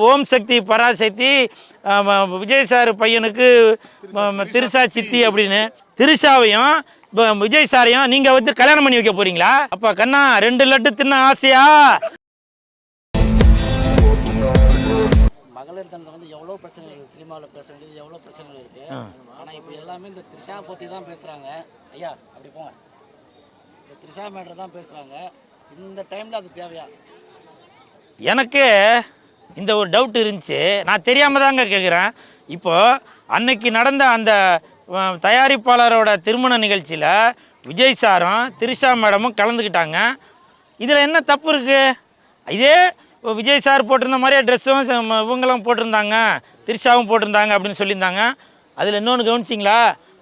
ஓம் Shakti Parashakti Vijay sir பையனுக்கு திருஷா சித்தி அப்படின்னு திருஷாவையும் விஜய் சாரையும் நீங்க வந்து கல்யாணம் பண்ணி வைக்க போறீங்களா? அப்ப கண்ணா 2 லட்டு தின்ன ஆசையா? மகளிர் தினத்தை வந்து எவ்வளோ பிரச்சனைகள் இருக்குது, சினிமாவில் பேச வேண்டியது எவ்வளோ பிரச்சனைகள் இருக்குது. ஆனால் இப்போ எல்லாமே இந்த த்ரிஷா பற்றி தான் பேசுகிறாங்க. ஐயா அப்படி போங்க, இந்த த்ரிஷா மேட்டர் தான் பேசுகிறாங்க. இந்த டைமில் அது தேவையா? எனக்கு இந்த ஒரு டவுட் இருந்துச்சு. நான் தெரியாமல் தாங்க கேட்குறேன். இப்போது அன்னைக்கு நடந்த அந்த தயாரிப்பாளரோட திருமண நிகழ்ச்சியில் விஜய் சாரும் த்ரிஷா மேடமும் கலந்துக்கிட்டாங்க. இதில் என்ன தப்பு இருக்குது? இதே விஜய் சார் போட்டிருந்த மாதிரியே ட்ரெஸ்ஸும் இவங்களும் போட்டிருந்தாங்க, த்ரிஷாவும் போட்டிருந்தாங்க அப்படின்னு சொல்லியிருந்தாங்க. அதில் இன்னொன்று கவனிச்சிங்களா?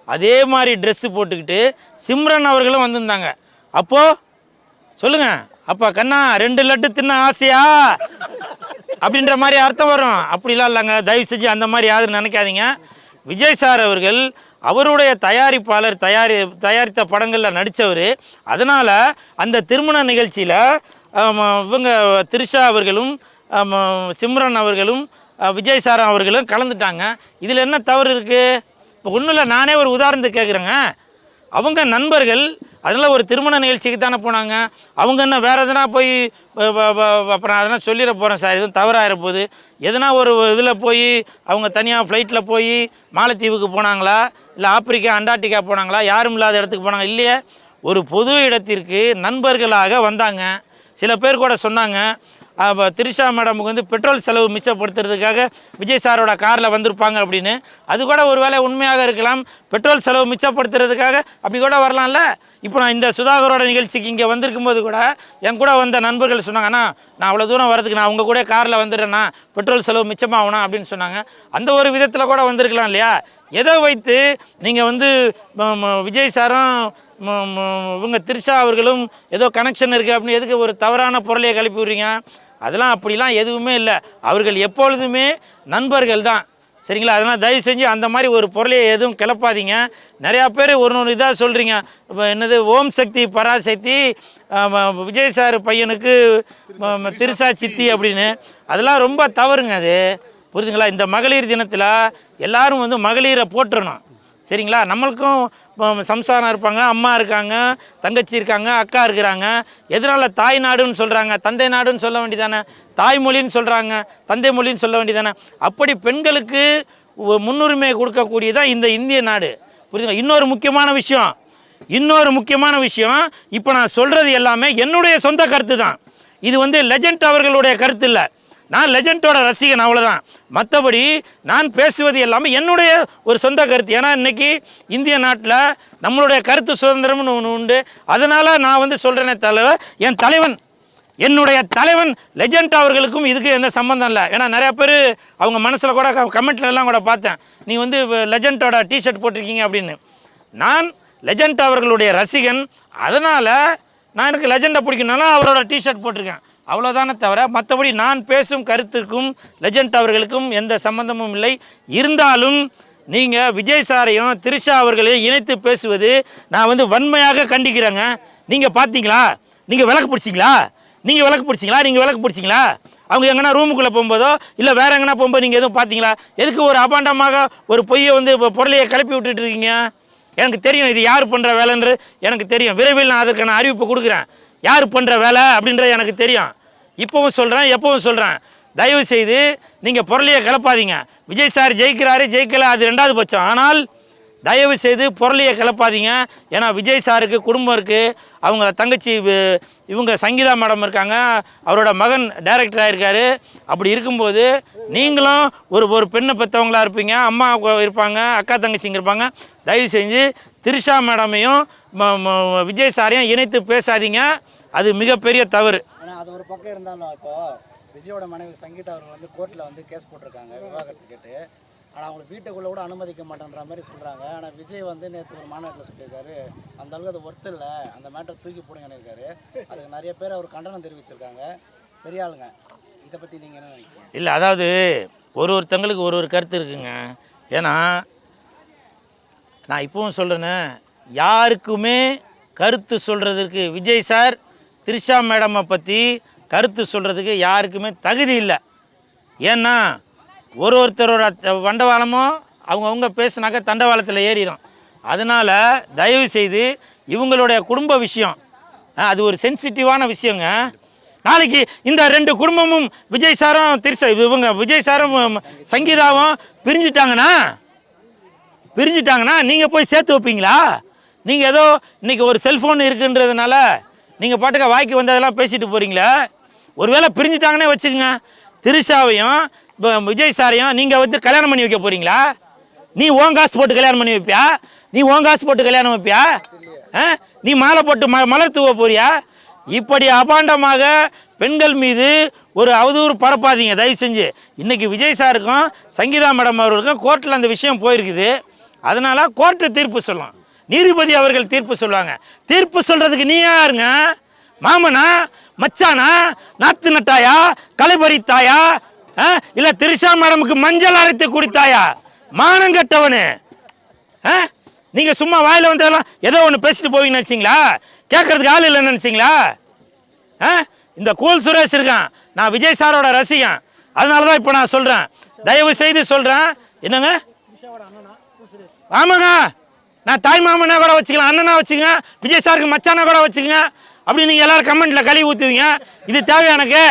அதே மாதிரி ட்ரெஸ்ஸு போட்டுக்கிட்டு சிம்ரன் அவர்களும் வந்திருந்தாங்க. அப்போது சொல்லுங்கள், அப்போ கண்ணா 2 லட்டு தின்ன ஆசையா அப்படின்ற மாதிரி அர்த்தம் வரும். அப்படிலாம் இல்லைங்க, தயவு செஞ்சு அந்த மாதிரி யாரும் நினைக்காதீங்க. விஜய் சார் அவர்கள் அவருடைய தயாரிப்பாளர் தயாரித்த படங்களில் நடித்தவர். அதனால் அந்த திருமண நிகழ்ச்சியில் இவங்க த்ரிஷா அவர்களும் சிம்ரன் அவர்களும் விஜய் சார் அவர்களும் கலந்துட்டாங்க. இதில் என்ன தவறு இருக்குது? இப்போ ஒன்றும் இல்லை, நானே ஒரு உதாரணத்துக்கு கேட்குறேங்க. அவங்க நண்பர்கள், அதனால் ஒரு திருமண நிகழ்ச்சிக்கு தானே போனாங்க. அவங்க என்ன வேறு எதனா போய் அப்புறம் அதெல்லாம் சொல்லிட போகிறேன் சார், எதுவும் தவறாகிற போகுது. எதனா ஒரு இதில் போய் அவங்க தனியாக ஃப்ளைட்டில் போய் மாலத்தீவுக்கு போனாங்களா, இல்லை ஆப்பிரிக்கா அண்டார்டிகா போனாங்களா, யாரும் இல்லாத இடத்துக்கு போனாங்க இல்லையே. ஒரு பொது இடத்திற்கு நண்பர்களாக வந்தாங்க. சில பேர் கூட சொன்னாங்க, த்ரிஷா மேடமுக்கு வந்து பெட்ரோல் செலவு மிச்சப்படுத்துறதுக்காக விஜய் சாரோட காரில் வந்திருப்பாங்க அப்படின்னு. அது கூட ஒரு வேளை உண்மையாக இருக்கலாம். பெட்ரோல் செலவு மிச்சப்படுத்துறதுக்காக அப்படி கூட வரலாம்ல. இப்போ நான் இந்த சுதாகரோட நிகழ்ச்சிக்கு இங்கே வந்திருக்கும்போது கூட என் கூட வந்த நண்பர்கள் சொன்னாங்கன்னா, நான் அவ்வளோ தூரம் வரதுக்கு நான் உங்கள் கூட காரில் வந்துடுறேன்னா பெட்ரோல் செலவு மிச்சமாகணும் அப்படின்னு சொன்னாங்க. அந்த ஒரு விதத்தில் கூட வந்திருக்கலாம் இல்லையா? எதை வைத்து நீங்கள் வந்து விஜய் சாரும் இவங்க த்ரிஷா அவர்களும் ஏதோ கனெக்ஷன் இருக்குது அப்படின்னு எதுக்கு ஒரு தவறான பொருளையை கிளப்பி விடுறீங்க? அதெல்லாம் அப்படிலாம் எதுவுமே இல்லை. அவர்கள் எப்பொழுதுமே நண்பர்கள் தான், சரிங்களா? அதனால் தயவு செஞ்சு அந்த மாதிரி ஒரு பொருளையை எதுவும் கிளப்பாதீங்க. நிறையா பேர் ஒரு இதாக சொல்கிறீங்க. இப்போ என்னது ஓம் சக்தி பராசக்தி விஜய் சார் பையனுக்கு திருஷா சித்தி அப்படின்னு. அதெல்லாம் ரொம்ப தவறுங்க. அது புரியுதுங்களா? இந்த மகளிர் தினத்தில் எல்லோரும் வந்து மகளிரை போட்டுறணும், சரிங்களா? நம்மளுக்கும் சம்சாரம் இருப்பாங்க, அம்மா இருக்காங்க, தங்கச்சி இருக்காங்க, அக்கா இருக்கிறாங்க. எதனால் தாய் நாடுன்னு சொல்கிறாங்க, தந்தை நாடுன்னு சொல்ல வேண்டியதானே? தாய்மொழின்னு சொல்கிறாங்க, தந்தை மொழின்னு சொல்ல வேண்டியதானே? அப்படி பெண்களுக்கு முன்னுரிமை கொடுக்கக்கூடியதான் இந்த இந்திய நாடு, புரியுதுங்களா? இன்னொரு முக்கியமான விஷயம், இப்போ நான் சொல்கிறது எல்லாமே என்னுடைய சொந்த கருத்து தான். இது வந்து லெஜண்ட் அவர்களுடைய கருத்து இல்லை. நான் லெஜண்டோட ரசிகன், அவ்வளோதான். மற்றபடி நான் பேசுவது எல்லாமே என்னுடைய ஒரு சொந்த கருத்து. ஏன்னா இன்றைக்கி இந்திய நாட்டில் நம்மளுடைய கருத்து சுதந்திரம்னு ஒன்று உண்டு. அதனால் நான் வந்து சொல்கிறேனே தவிர என்னுடைய தலைவன் லெஜண்ட் அவர்களுக்கும் இதுக்கு எந்த சம்மந்தம் இல்லை. ஏன்னா நிறையா பேர் அவங்க மனசில் கூட கமெண்ட்லலாம் கூட பார்த்தேன், நீ வந்து லெஜண்டோட டிஷர்ட் போட்டிருக்கீங்க அப்படின்னு. நான் லெஜண்ட் அவர்களுடைய ரசிகன். அதனால் நான் எனக்கு லெஜண்டை பிடிக்கணும்னா அவரோட டிஷர்ட் போட்டிருக்கேன், அவ்வளோதானே தவிர மற்றபடி நான் பேசும் கருத்துக்கும் லெஜண்ட் அவர்களுக்கும் எந்த சம்பந்தமும் இல்லை. இருந்தாலும் நீங்கள் விஜய் சாரையும் த்ரிஷா அவர்களையும் இணைத்து பேசுவது நான் வந்து வன்மையாக கண்டிக்கிறேங்க. நீங்கள் பார்த்தீங்களா? நீங்கள் விளக்கு பிடிச்சிங்களா? அவங்க எங்கன்னா ரூமுக்குள்ளே போகும்போதோ இல்லை வேறு எங்கன்னா போகும்போது நீங்கள் எதுவும் பார்த்தீங்களா? எதுக்கு ஒரு அபாண்டமாக ஒரு பொய்யை வந்து பொருளையை கிளப்பி விட்டுட்டு இருக்கீங்க? எனக்கு தெரியும் இது யார் பண்ணுற வேலைன்றது எனக்கு தெரியும். விரைவில் நான் அதற்கான அறிவிப்பு கொடுக்குறேன், யார் பண்ணுற வேலை அப்படின்றது எனக்கு தெரியும். இப்போவும் சொல்கிறேன், எப்பவும் சொல்கிறேன், தயவு செய்து நீங்கள் பொருளையை கிளப்பாதீங்க. விஜய் சார் ஜெயிக்கலை, அது 2வது பட்சம். ஆனால் தயவு செய்து பொருளையை கிளப்பாதீங்க. ஏன்னா விஜய் சாருக்கு குடும்பம் இருக்குது, அவங்க தங்கச்சி இவங்க சங்கீதா மேடம் இருக்காங்க, அவரோட மகன் டைரக்டராக இருக்கார். அப்படி இருக்கும்போது நீங்களும் ஒரு பெண்ணை பெற்றவங்களாக இருப்பீங்க, அம்மா இருப்பாங்க, அக்கா தங்கச்சிங்க இருப்பாங்க. தயவு செஞ்சு த்ரிஷா மேடமையும் விஜய் சாரையும் இணைத்து பேசாதீங்க, அது மிகப்பெரிய தவறு. ஆனால் அது ஒரு பக்கம் இருந்தாலும் இப்போ விஜயோட மனைவி சங்கீதா அவர்கள் வந்து கோர்ட்டில் வந்து கேஸ் போட்டிருக்காங்க விவாகரத்து கேட்டு. ஆனால் அவங்களுக்கு வீட்டுக்குள்ளே கூட அனுமதிக்க மாட்டேன்ற மாதிரி சொல்கிறாங்க. ஆனால் விஜய் வந்து நேற்று ஒரு மாநாட்டில் சொல்லியிருக்காரு, அந்த அளவுக்கு அது ஒர்த்து இல்லை, அந்த மேட்டரை தூக்கி போடுங்கன்னு இருக்காரு. அதுக்கு நிறைய பேர் அவர் கண்டனம் தெரிவிச்சிருக்காங்க, பெரிய ஆளுங்க. இதை பற்றி நீங்கள் என்ன நினைக்கிறீங்க? இல்லை, அதாவது ஒருத்தங்களுக்கு ஒரு கருத்து இருக்குங்க. ஏன்னா நான் இப்பவும் சொல்கிறேன்னு, யாருக்குமே கருத்து சொல்கிறதுக்கு விஜய் சார் த்ரிஷா மேடமை பற்றி கருத்து சொல்கிறதுக்கு யாருக்குமே தகுதி இல்லை. ஏன்னா ஒருத்தரோட வண்டவாளமும் அவங்கவுங்க பேசுனாக்க தண்டவாளத்தில் ஏறிடும். அதனால் தயவு செய்து இவங்களுடைய குடும்ப விஷயம் அது ஒரு சென்சிட்டிவான விஷயங்க. நாளைக்கு இந்த 2 குடும்பமும் விஜய் சாரும் விஜய் சாரும் சங்கீதாவும் பிரிஞ்சுட்டாங்கன்னா நீங்கள் போய் சேர்த்து வைப்பீங்களா? நீங்கள் ஏதோ இன்றைக்கி ஒரு செல்ஃபோன் இருக்குன்றதுனால நீங்கள் பாட்டுக்க வாய்க்கு வந்ததெல்லாம் பேசிட்டு போகிறீங்களா? ஒருவேளை பிரிஞ்சுட்டாங்கன்னே வச்சுக்கோங்க, திரிஷாவையும் விஜய் சாரையும் நீங்கள் வந்து கல்யாணம் பண்ணி வைக்க போகிறீங்களா? நீ உன் காசு போட்டு கல்யாணம் பண்ணி வைப்பியா? நீ மாலை போட்டு மலர் தூவ போறியா? இப்படி அபாண்டமாக பெண்கள் மீது ஒரு அவதூறு பரப்பாதீங்க தயவு செஞ்சு. இன்றைக்கி விஜய் சாருக்கும் சங்கீதா மேடம் அவர்களுக்கும் கோர்ட்டில் அந்த விஷயம் போயிருக்குது. அதனால் கோர்ட்டு தீர்ப்பு சொல்லும், நீதிபதி அவர்கள் தீர்ப்பு சொல்லுவாங்க. தீர்ப்பு சொல்கிறதுக்கு நீ யாருங்க? மாமனா, மச்சானா, நாத்து நட்டாயா, கலைபறித்தாயா, இல்லை திரிஷா மேடமுக்கு மஞ்சள் அரைத்து குடித்தாயா? மானம் கட்டவனு. நீங்கள் சும்மா வாயில் வந்ததெல்லாம் ஏதோ ஒன்று பேசிட்டு போவீங்கன்னு நினச்சிங்களா? கேட்கறதுக்கு ஆள் இல்லைன்னு நினச்சிங்களா? இந்த கூல் சுரேஷ் இருக்கான், நான் விஜய் சாரோட ரசிகன். அதனால தான் இப்போ நான் சொல்கிறேன், தயவு செய்து சொல்கிறேன். என்னங்க? ஆமாங்க, நான் தாய் மாமனா கூட வச்சுக்கலாம், அண்ணனா வச்சுக்கங்க, விஜய் சாருக்கு மச்சானா கூட வச்சுக்கங்க. அப்படி நீங்கள் எல்லோரும் கமெண்ட்டில் கழுவி ஊற்றுவீங்க. இது தேவை எனக்கு?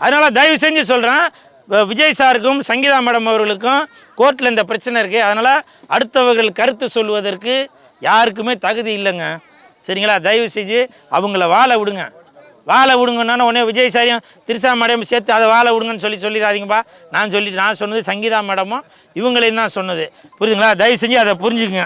அதனால் தயவு செஞ்சு சொல்கிறேன், விஜய் சாருக்கும் சங்கீதா மேடம் அவர்களுக்கும் கோர்ட்டில் இந்த பிரச்சனை இருக்குது. அதனால் அடுத்தவர்கள் கருத்து சொல்வதற்கு யாருக்குமே தகுதி இல்லைங்க. சரிங்களா? தயவு செஞ்சு அவங்கள வாழ விடுங்கன்னா உடனே விஜய் சாரையும் திரிஷா மேடம் சேர்த்து அதை வாழ விடுங்கன்னு சொல்லிடாதீங்கப்பா. நான் சொன்னது சங்கீதா மேடமும் இவங்களையும் தான் சொன்னது. புரியுதுங்களா? தயவு செஞ்சு அதை புரிஞ்சுக்குங்க.